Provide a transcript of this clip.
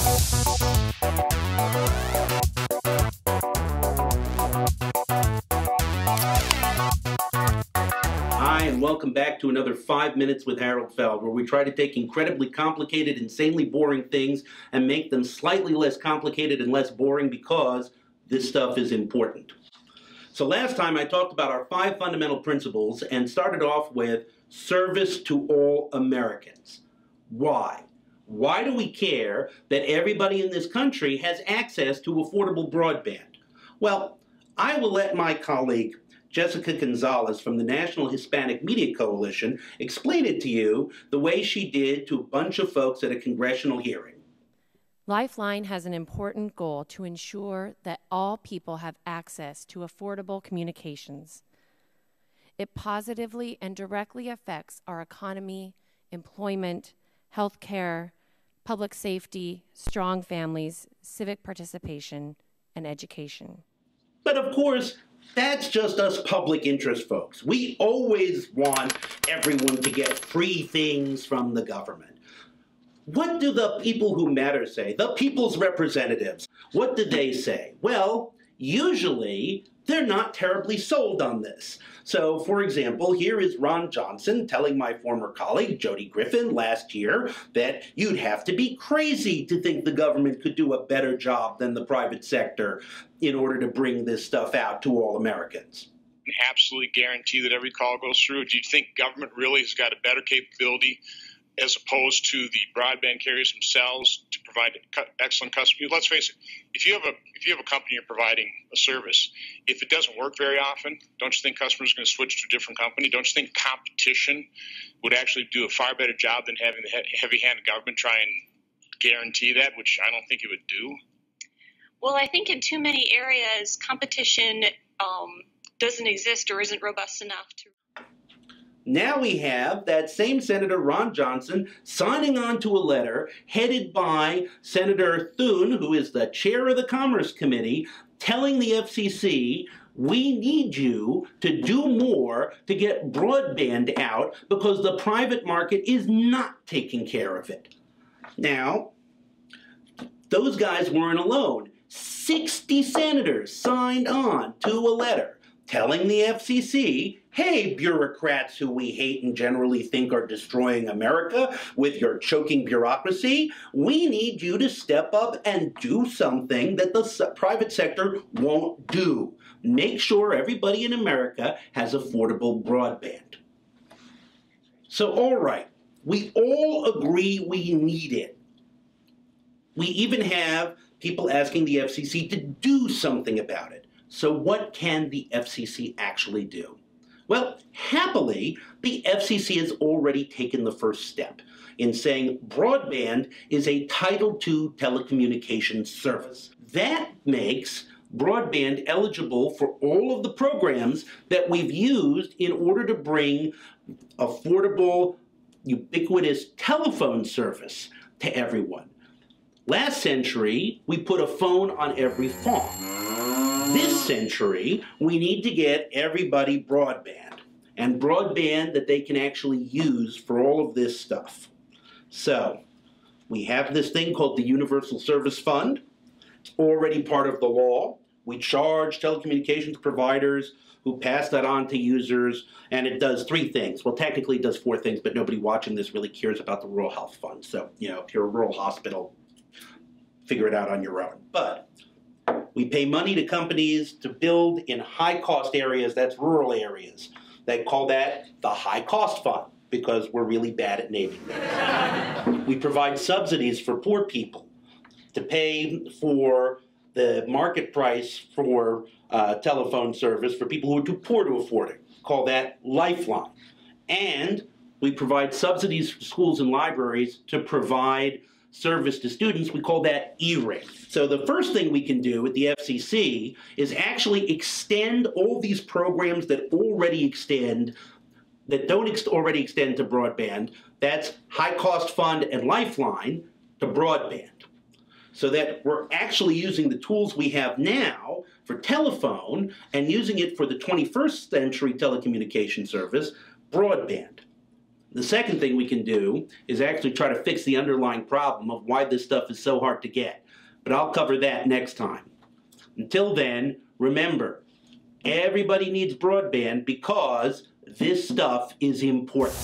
Hi, and welcome back to another 5 Minutes with Harold Feld, where we try to take incredibly complicated, insanely boring things and make them slightly less complicated and less boring because this stuff is important. So last time I talked about our 5 fundamental principles and started off with service to all Americans. Why? Why do we care that everybody in this country has access to affordable broadband? Well, I will let my colleague Jessica Gonzalez from the National Hispanic Media Coalition explain it to you the way she did to a bunch of folks at a congressional hearing. Lifeline has an important goal to ensure that all people have access to affordable communications. It positively and directly affects our economy, employment, health care, public safety, strong families, civic participation, and education. But of course, that's just us public interest folks. We always want everyone to get free things from the government. What do the people who matter say? The people's representatives. What do they say? Well, usually they're not terribly sold on this. So, for example, here is Ron Johnson telling my former colleague, Jody Griffin, last year that you'd have to be crazy to think the government could do a better job than the private sector in order to bring this stuff out to all Americans. Absolutely guarantee that every call goes through. Do you think government really has got a better capability as opposed to the broadband carriers themselves to provide excellent customer? Let's face it, if you have a company you're providing a service, if it doesn't work very often, don't you think customers are going to switch to a different company? Don't you think competition would actually do a far better job than having the heavy-handed government try and guarantee that, which I don't think it would do? Well, I think in too many areas, competition doesn't exist or isn't robust enough to. Now we have that same Senator Ron Johnson signing on to a letter headed by Senator Thune, who is the chair of the Commerce Committee, telling the FCC, we need you to do more to get broadband out because the private market is not taking care of it. Now, those guys weren't alone. 60 senators signed on to a letter telling the FCC, hey, bureaucrats who we hate and generally think are destroying America with your choking bureaucracy, we need you to step up and do something that the private sector won't do. Make sure everybody in America has affordable broadband. So, all right, we all agree we need it. We even have people asking the FCC to do something about it. So what can the FCC actually do? Well, happily, the FCC has already taken the first step in saying broadband is a Title II telecommunications service. That makes broadband eligible for all of the programs that we've used in order to bring affordable, ubiquitous telephone service to everyone. Last century, we put a phone on every farm. This century, we need to get everybody broadband, and broadband that they can actually use for all of this stuff. So, we have this thing called the Universal Service Fund. It's already part of the law. We charge telecommunications providers who pass that on to users, and it does 3 things. Well, technically it does 4 things, but nobody watching this really cares about the Rural Health Fund. So, if you're a rural hospital, figure it out on your own. But we pay money to companies to build in high-cost areas, that's rural areas. They call that the high-cost fund because we're really bad at naming things. We provide subsidies for poor people to pay for the market price for telephone service for people who are too poor to afford it. Call that Lifeline. And we provide subsidies for schools and libraries to provide service to students. We call that E-rate. So the first thing we can do with the FCC is actually extend all these programs that already extend, that don't already extend to broadband. That's High Cost Fund and Lifeline to broadband. So that we're actually using the tools we have now for telephone and using it for the 21st century telecommunication service, broadband. The second thing we can do is actually try to fix the underlying problem of why this stuff is so hard to get. But I'll cover that next time. Until then, remember, everybody needs broadband because this stuff is important.